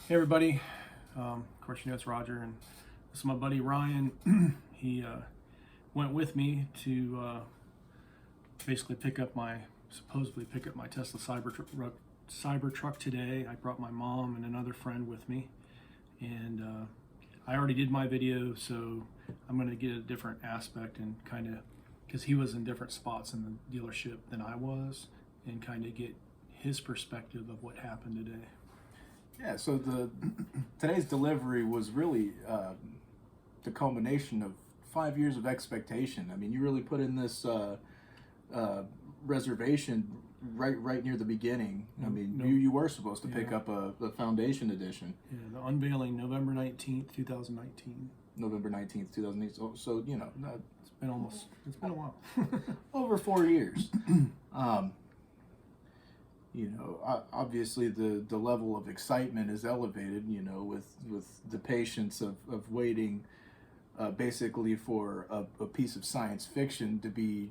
Hey everybody, of course you know it's Roger, and this is my buddy Ryan. He went with me to basically supposedly pick up my Tesla Cybertruck today. I brought my mom and another friend with me, and I already did my video, so I'm going to get a different aspect and kind of, because he was in different spots in the dealership than I was, and kind of get his perspective of what happened today. Yeah, so today's delivery was really the culmination of 5 years of expectation. I mean, you really put in this reservation right near the beginning. I mean, you were supposed to pick up a Foundation Edition. Yeah, the unveiling November 19th, 2019. November 19th, 2008. So you know, It's been a while. over 4 years. Obviously the level of excitement is elevated, with the patience of waiting basically for a piece of science fiction to be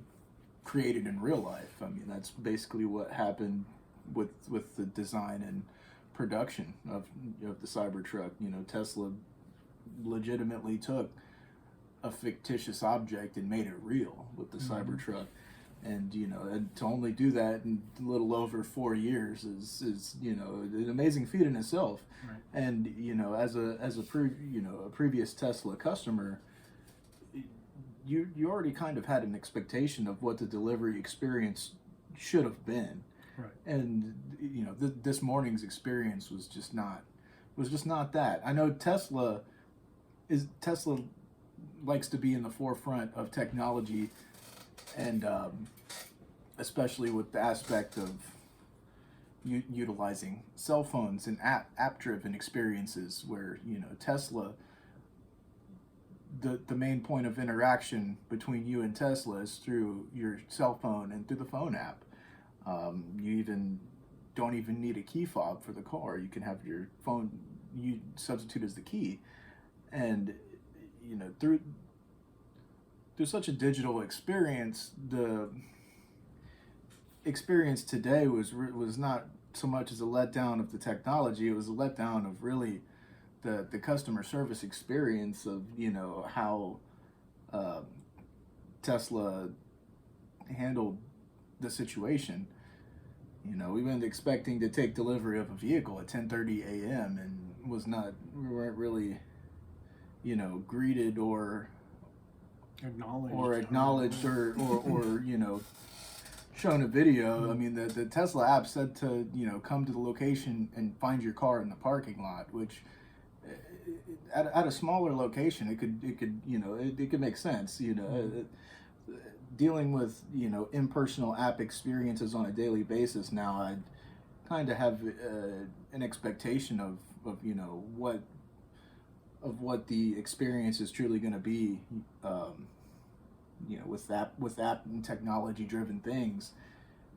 created in real life. I mean, that's basically what happened with the design and production of the Cybertruck. Tesla legitimately took a fictitious object and made it real with the Cybertruck. And and to only do that in a little over 4 years is an amazing feat in itself. Right. And as a previous Tesla customer, you already kind of had an expectation of what the delivery experience should have been. Right. And this morning's experience was just not that. I know Tesla likes to be in the forefront of technology, and especially with the aspect of utilizing cell phones and app-driven experiences, where Tesla, the main point of interaction between you and Tesla is through your cell phone and through the phone app. You don't even need a key fob for the car. You can have your phone you substitute as the key, and through such a digital experience, the experience today was not so much as a letdown of the technology. It was a letdown of really the customer service experience of how Tesla handled the situation. We weren't expecting to take delivery of a vehicle at 10:30 a.m. and we weren't really greeted or acknowledged or shown a video. I mean, the Tesla app said to come to the location and find your car in the parking lot, which at a smaller location it could make sense. Dealing with impersonal app experiences on a daily basis now, I kind of have an expectation of what the experience is truly going to be, with app and technology driven things.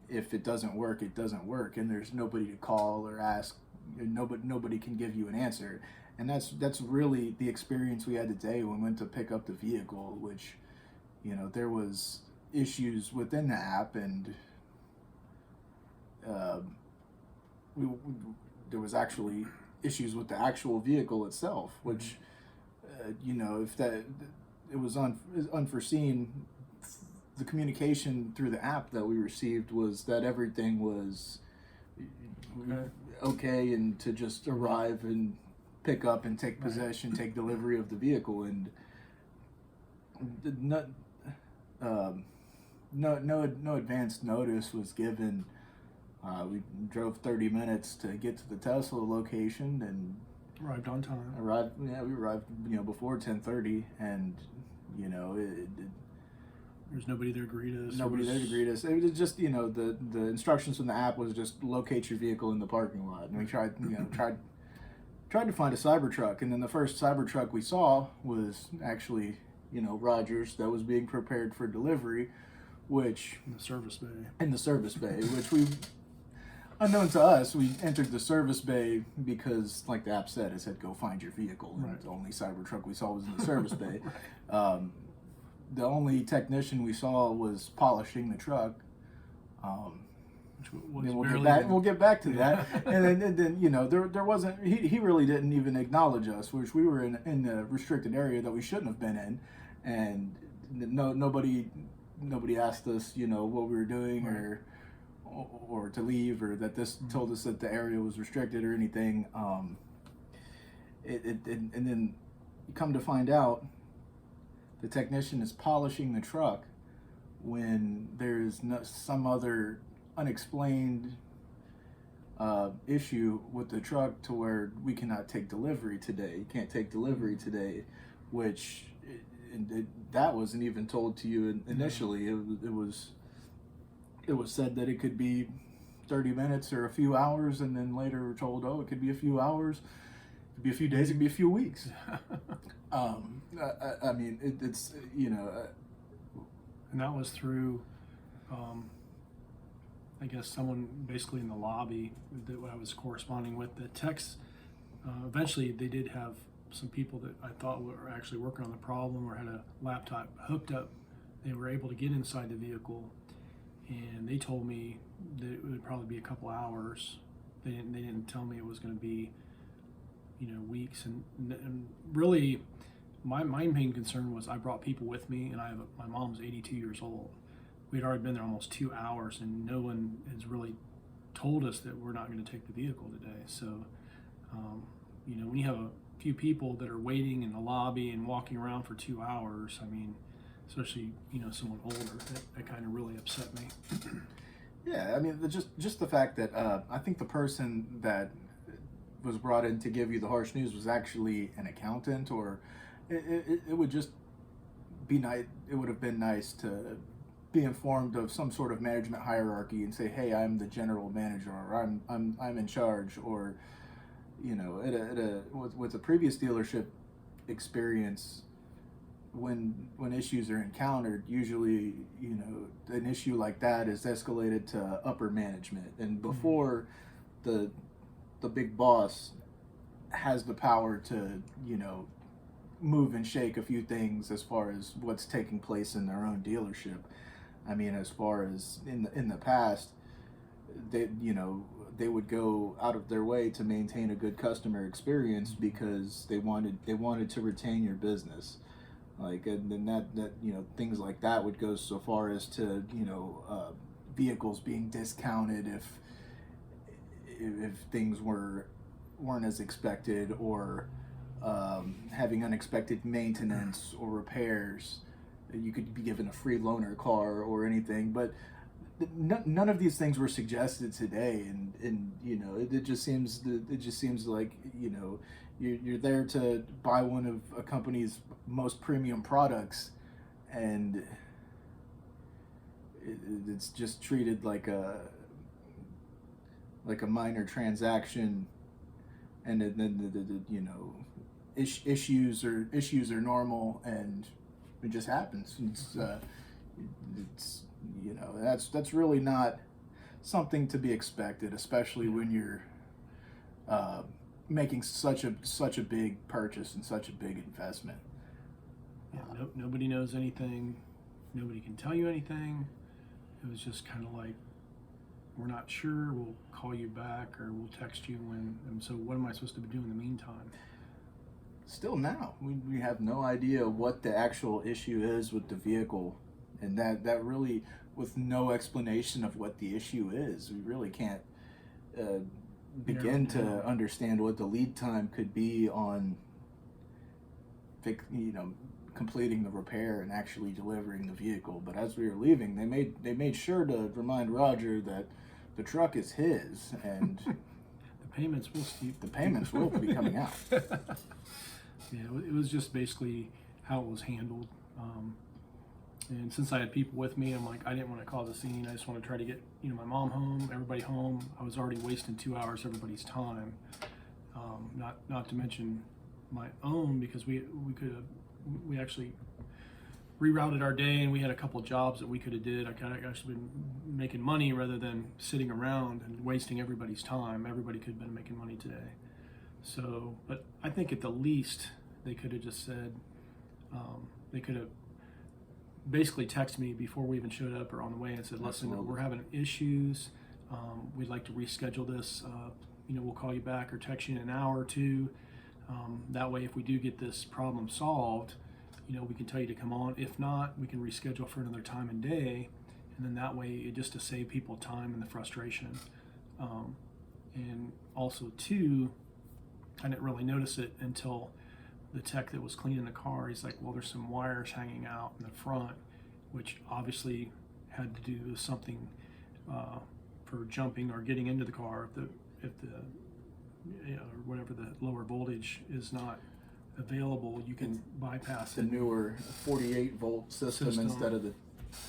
If it doesn't work, it doesn't work, and there's nobody to call or ask. Nobody can give you an answer, and that's really the experience we had today when we went to pick up the vehicle. Which, there was issues within the app, and there was actually issues with the actual vehicle itself, which if that it was unforeseen. The communication through the app that we received was that everything was okay, and to just arrive and pick up and take possession, take delivery of the vehicle, and no advance notice was given. We drove 30 minutes to get to the Tesla location and Arrived on time. We arrived before 10:30, and There's nobody there to greet us. Nobody there to greet us. It was just the instructions from the app was just locate your vehicle in the parking lot, and we tried to find a Cybertruck, and then the first Cybertruck we saw was actually Roger's, that was being prepared for delivery, which in the service bay, which we, unknown to us, we entered the service bay because, like the app said, it said go find your vehicle, and right. the only Cybertruck we saw was in the service bay. Right. The only technician we saw was polishing the truck. which was And barely. we'll get back to that. And then you know, there wasn't. He really didn't even acknowledge us, which we were in a restricted area that we shouldn't have been in, and nobody asked us, you know, what we were doing Right. or to leave, or that this told us that the area was restricted or anything. And then you come to find out, the technician is polishing the truck when there's some other unexplained issue with the truck to where we cannot take delivery today. You can't take delivery today, which that wasn't even told to you initially. It was said that it could be 30 minutes or a few hours, and then later we're told, oh, it could be a few hours, it could be a few days, it could be a few weeks. I mean, it's, you know. And that was through, I guess, someone basically in the lobby that I was corresponding with. The techs, eventually they did have some people that I thought were actually working on the problem or had a laptop hooked up. They were able to get inside the vehicle, and they told me that it would probably be a couple hours. They didn't tell me it was going to be, you know, weeks. And really, my main concern was I brought people with me, and my mom's 82 years old. We had already been there almost 2 hours, and no one has really told us that we're not going to take the vehicle today. So, you know, when you have a few people that are waiting in the lobby and walking around for 2 hours, I mean, especially, you know, someone older, that kind of really upset me. Yeah, I mean, just the fact that I think the person that was brought in to give you the harsh news was actually an accountant, or it would just be nice. It would have been nice to be informed of some sort of management hierarchy and say, "Hey, I'm the general manager," or "I'm in charge," or, you know, with a previous dealership experience, when issues are encountered, usually, you know, an issue like that is escalated to upper management, and before the big boss has the power to, you know, move and shake a few things as far as what's taking place in their own dealership. I mean, as far as in the past, they, you know, they would go out of their way to maintain a good customer experience because they wanted to retain your business. Like, and then that you know, things like that would go so far as to, you know, vehicles being discounted if things weren't as expected, or having unexpected maintenance or repairs. You could be given a free loaner car or anything, but none of these things were suggested today, and you know, it just seems like, you know, you're there to buy one of a company's most premium products, and it's just treated like a minor transaction, and then you know, issues are normal, and it just happens. It's you know, that's really not something to be expected, especially when you're making such a big purchase and such a big investment. Yeah, nobody knows anything. Nobody can tell you anything. It was just kind of like, we're not sure. We'll call you back, or we'll text you when. And so, what am I supposed to do in the meantime? Still now, we have no idea what the actual issue is with the vehicle, and that really, with no explanation of what the issue is, we really can't begin to understand what the lead time could be on, you know, completing the repair and actually delivering the vehicle. But as we were leaving, they made sure to remind Roger that the truck is his, and the payments will be coming out. Yeah, it was just basically how it was handled. And since I had people with me, I'm like, I didn't want to cause a scene. I just want to try to get, you know, my mom home, everybody home. I was already wasting 2 hours of everybody's time. Not to mention my own, because we actually rerouted our day, and we had a couple of jobs that we could have did. I kind of actually been making money rather than sitting around and wasting everybody's time. Everybody could have been making money today. So, but I think at the least they could have just said, they could have basically texted me before we even showed up or on the way and said, listen, Absolutely. we're having issues. We'd like to reschedule this. We'll call you back or text you in an hour or two. That way, if we do get this problem solved, we can tell you to come on. If not, we can reschedule for another time and day. And then that way, just to save people time and the frustration. And also, too, I didn't really notice it until the tech that was cleaning the car, he's like, well, there's some wires hanging out in the front, which obviously had to do with something for jumping or getting into the car if the whatever the lower voltage is not available, you can bypass the it. newer 48 volt system instead of the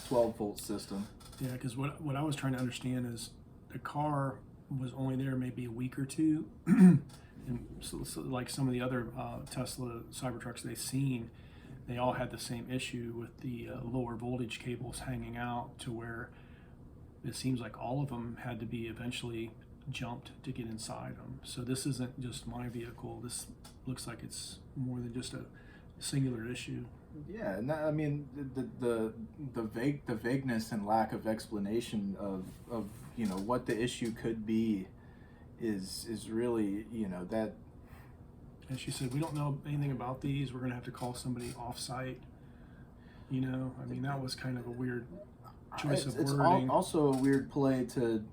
12 volt system. Yeah, because what I was trying to understand is the car was only there maybe a week or two. And so like some of the other Tesla Cybertrucks they've seen, they all had the same issue with the lower voltage cables hanging out, to where it seems like all of them had to be eventually jumped to get inside them. So this isn't just my vehicle. This looks like it's more than just a singular issue. Yeah, and I mean the vagueness and lack of explanation of what the issue could be is really that. And she said, we don't know anything about these. We're going to have to call somebody off-site. I mean, that was kind of a weird choice of wording. It's also a weird play to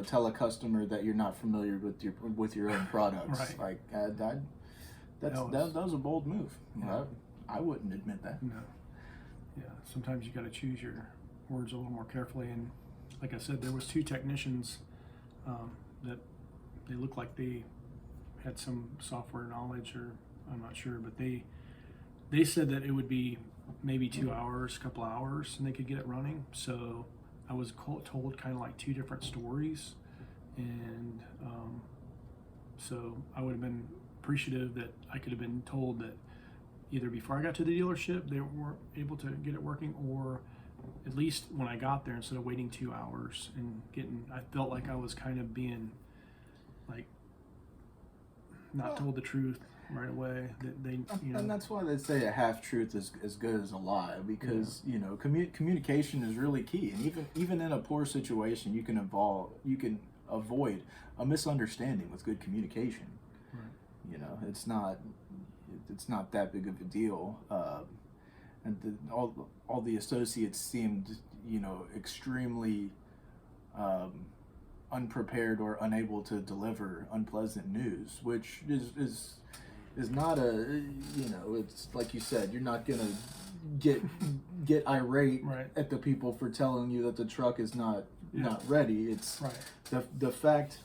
tell a customer that you're not familiar with your own products. Right. Like that was a bold move. Yeah. I wouldn't admit that. No. Yeah. Sometimes you got to choose your words a little more carefully. And like I said, there was two technicians that they looked like they had some software knowledge, or I'm not sure, but they said that it would be maybe 2 hours, a couple hours, and they could get it running. So I was told kind of like two different stories, and so I would have been appreciative that I could have been told that either before I got to the dealership they weren't able to get it working, or at least when I got there, instead of waiting 2 hours and I felt like I was kind of being like not told the truth right away. That they, and that's why they say a half truth is as good as a lie, because communication is really key, and even in a poor situation, you can avoid a misunderstanding with good communication. Right. It's not that big of a deal, and all the associates seemed extremely unprepared or unable to deliver unpleasant news, which is not it's like you said, you're not gonna get irate right. at the people for telling you that the truck is not ready. It's right. the fact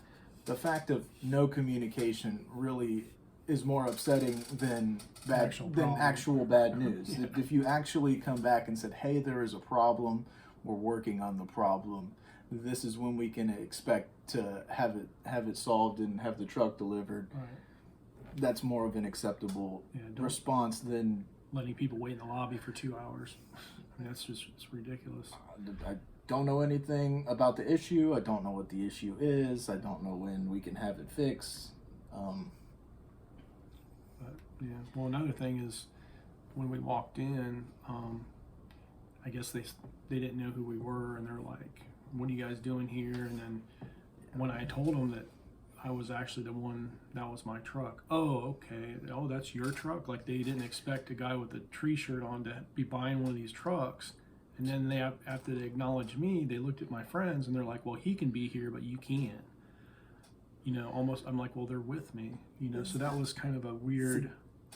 of no communication really is more upsetting than actual bad news. Yeah. If you actually come back and said, hey, there is a problem, we're working on the problem, this is when we can expect to have it solved and have the truck delivered. Right. That's more of an acceptable response than letting people wait in the lobby for 2 hours. I mean, it's ridiculous. I don't know anything about the issue. I don't know what the issue is. I don't know when we can have it fixed. But yeah, well, another thing is when we walked in, I guess they didn't know who we were, and they're like, what are you guys doing here? And then when I told them that I was actually the one, that was my truck. Oh, okay. Oh, that's your truck? Like, they didn't expect a guy with a tree shirt on to be buying one of these trucks. And then after they acknowledged me, they looked at my friends and they're like, well, he can be here, but you can't. Almost, I'm like, well, they're with me. So that was kind of a weird.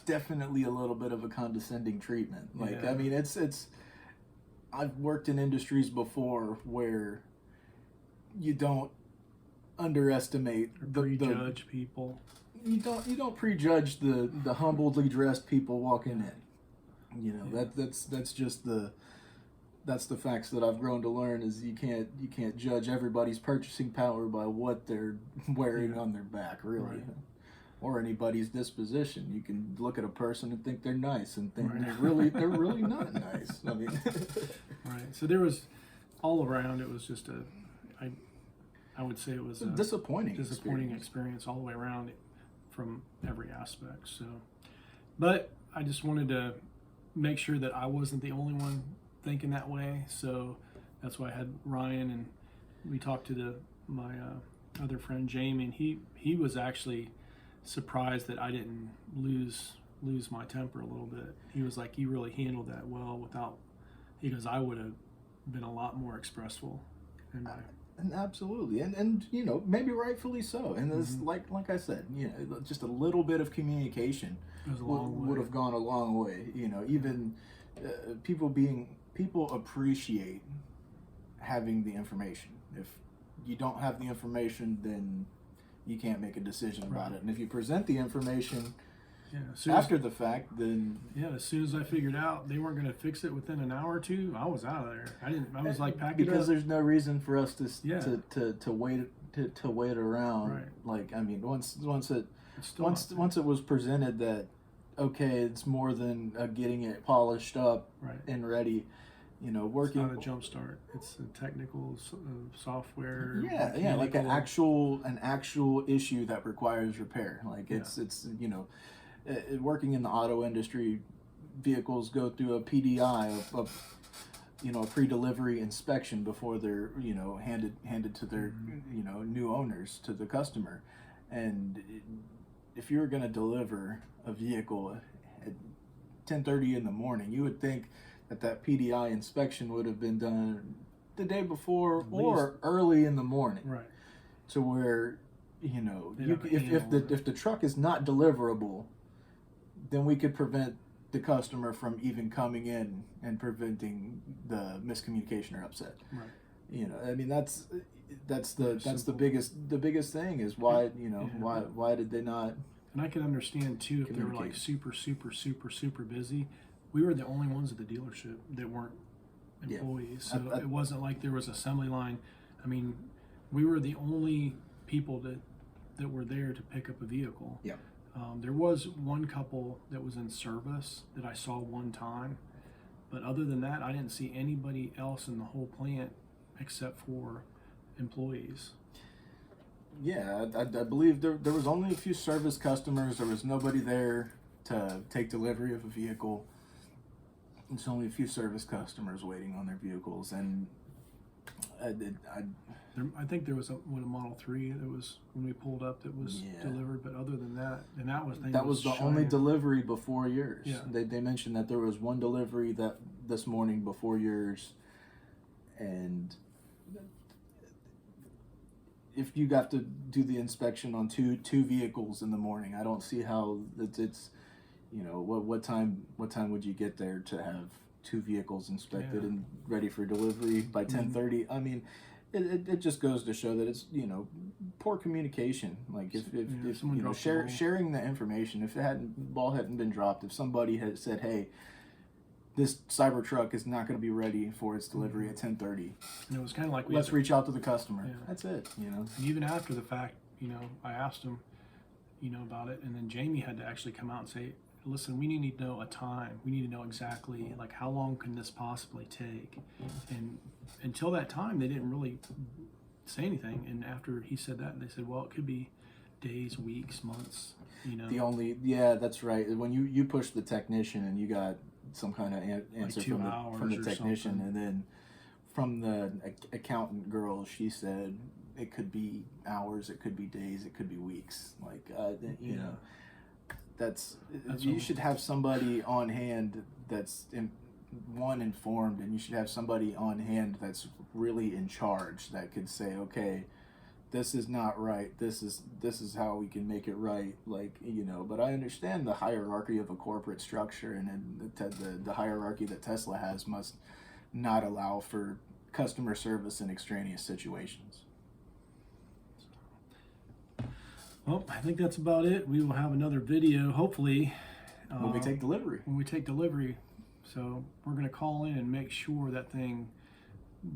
Definitely a little bit of a condescending treatment. Like, yeah. I mean, it's. I've worked in industries before where you don't underestimate or prejudge people. You don't prejudge the humbly dressed people walking in. That's just that's the facts that I've grown to learn, is you can't judge everybody's purchasing power by what they're wearing on their back, really. Right. Or anybody's disposition. You can look at a person and think they're nice, and think right. they're really not nice. I mean, right. So there was all around. It was just I would say it was a disappointing experience all the way around, from every aspect. So, but I just wanted to make sure that I wasn't the only one thinking that way. So that's why I had Ryan, and we talked to the my other friend Jamie, and he was actually surprised that I didn't lose my temper a little bit. He was like, you really handled that well without. He goes, I would have been a lot more expressful. And absolutely, and you know, maybe rightfully so. And this, like I said, you know, just a little bit of communication would have gone a long way. You know, even people appreciate having the information. If you don't have the information, then you can't make a decision about it. And if you present the information after the fact, then as soon as I figured out they weren't going to fix it within an hour or two, I was out of there. I was like packing because up. There's no reason for us to wait around. Right. Like, I mean, once it was presented that okay, it's more than getting it polished up and ready. You know, working. It's not a jump start. It's a technical software. Yeah, like an actual issue that requires repair. Like it's you know. Working in the auto industry, vehicles go through a PDI, you know, a pre-delivery inspection before they're, you know, handed to their, you know, new owners, to the customer. And if you're going to deliver a vehicle at 10:30 in the morning, you would think that PDI inspection would have been done the day before or early in the morning, right? To where, you know, if the truck is not deliverable, then we could prevent the customer from even coming in and preventing the miscommunication or upset. Right. You know, I mean, that's the biggest thing is why, you know, why did they not? And I can understand too if they were like super busy. We were the only ones at the dealership that weren't employees, so it wasn't like there was assembly line. I mean, we were the only people that were there to pick up a vehicle. Yeah. There was one couple that was in service that I saw one time, but other than that, I didn't see anybody else in the whole plant except for employees. Yeah, I believe there was only a few service customers. There was nobody there to take delivery of a vehicle. There's only a few service customers waiting on their vehicles, and I think there was a Model 3 that was, when we pulled up, that was delivered, but other than that, and that was the only delivery before yours. Yeah. They mentioned that there was one delivery this morning before yours, and if you got to do the inspection on two vehicles in the morning, I don't see how it's you know, what time would you get there to have two vehicles inspected and ready for delivery by 10:30? I mean, it just goes to show that it's, you know, poor communication. Like if you know, sharing the information, if ball hadn't been dropped, if somebody had said, hey, this Cybertruck is not going to be ready for its delivery at 10:30. And it was kind of like let's reach out to the customer. Yeah. That's it, you know. And even after the fact, you know, I asked him, you know, about it, and then Jamie had to actually come out and say, listen, we need to know a time. We need to know exactly, like, how long can this possibly take? And until that time, they didn't really say anything. And after he said that, they said, well, it could be days, weeks, months, you know. That's right. When you push the technician and you got some kind of answer like from the technician, and then from the accountant girl, she said it could be hours, it could be days, it could be weeks. Like, you know. That's you should have somebody on hand that's informed, and you should have somebody on hand that's really in charge that could say, okay, this is not right, this is how we can make it right, like, you know. But I understand the hierarchy of a corporate structure, and the hierarchy that Tesla has must not allow for customer service in extraneous situations. Well, I think that's about it. We will have another video, hopefully. When we take delivery. So we're going to call in and make sure that thing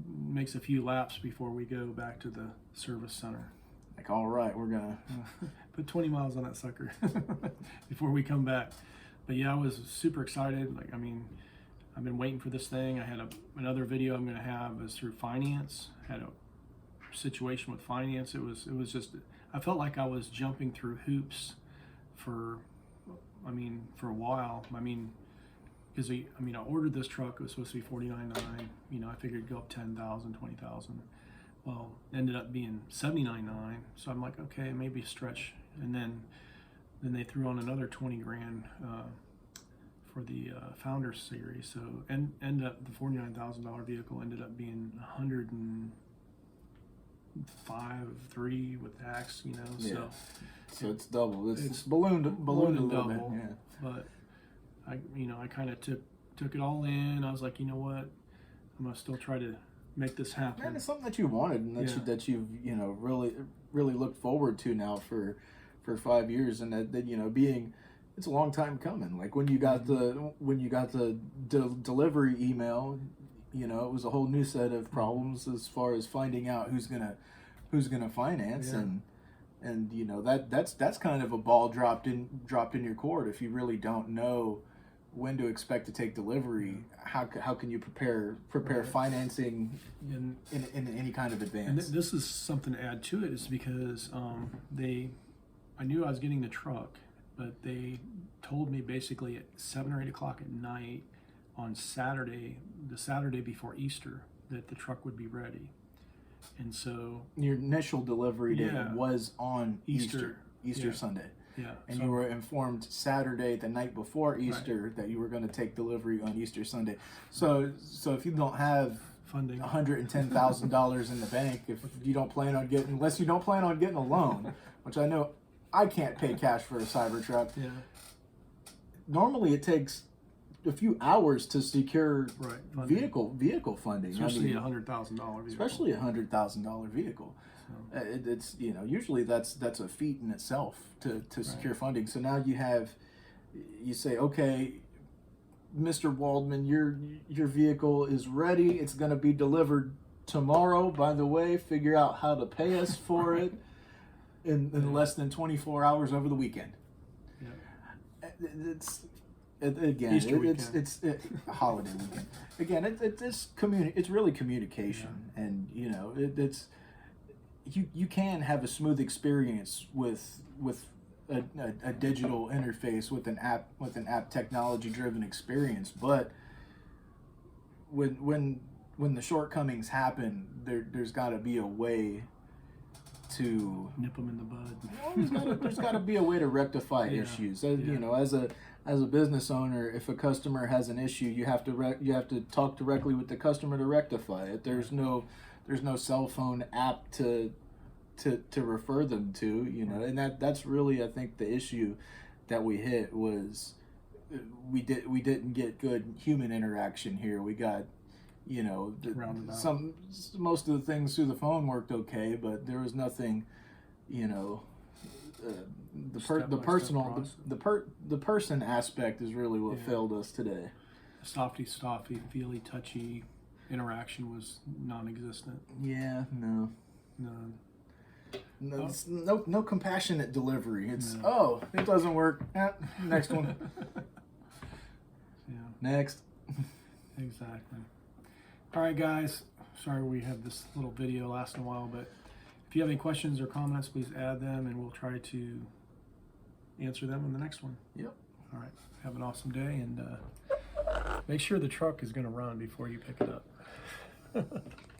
makes a few laps before we go back to the service center. Like, all right, we're going to put 20 miles on that sucker before we come back. But yeah, I was super excited. Like, I mean, I've been waiting for this thing. I had another video I'm going to have is through finance. I had a situation with finance. It was just, I felt like I was jumping through hoops for a while. I mean, because I ordered this truck. It was supposed to be $49,900. You know, I figured it'd go up $10,000, $20,000. Well, ended up being $79.9. So I'm like, okay, maybe a stretch. And then they threw on another 20 grand for the Founders series. So ended up the $49,000 vehicle ended up being 105.3 with tax. You know, Yeah. So it's double. It's ballooned a little double. bit. Yeah. But I kind of took it all in. I was like, you know what, I'm gonna still try to make this happen. And it's something that you wanted, and that you've really looked forward to now for 5 years, and that it's a long time coming. Like when you got the delivery email, it was a whole new set of problems as far as finding out who's gonna finance, and that's kind of a ball dropped in your court if you really don't know when to expect to take delivery. How can you prepare financing in any kind of advance? And this is something to add to it, is because I knew I was getting the truck, but they told me basically at 7 or 8 o'clock at night on Saturday, the Saturday before Easter, that the truck would be ready. And so your initial delivery date was on Easter Sunday. Yeah. And you were informed Saturday, the night before Easter, that you were going to take delivery on Easter Sunday. So if you don't have funding, $110,000 in the bank, unless you don't plan on getting a loan, which I know I can't pay cash for a Cybertruck. Yeah. Normally it takes a few hours to secure vehicle funding, especially $100,000 vehicle. Especially $100,000 vehicle. So. It's usually that's a feat in itself to secure funding. So now you say, okay, Mr. Waldman, your vehicle is ready. It's going to be delivered tomorrow. By the way, figure out how to pay us for it in less than 24 hours over the weekend. Yeah. It's a holiday weekend. Again, it's really communication, and it's you can have a smooth experience with a digital interface with an app technology driven experience, but when the shortcomings happen, there's got to be a way to nip them in the bud. Well, there's got to be a way to rectify issues. As a business owner, if a customer has an issue, you have to talk directly with the customer to rectify it. There's no cell phone app to refer them to, and that's really, I think, the issue that we hit was we didn't get good human interaction here. We got most of the things through the phone worked okay, but there was nothing, the person aspect is really what failed us today. Softy, feely, touchy interaction was non-existent. Yeah, no. None. No compassionate delivery. It's it doesn't work. Next one. Yeah. Next. Exactly. All right, guys. Sorry we had this little video lasting a while, but if you have any questions or comments, please add them, and we'll try to answer them in the next one. Yep. All right. Have an awesome day, and make sure the truck is going to run before you pick it up.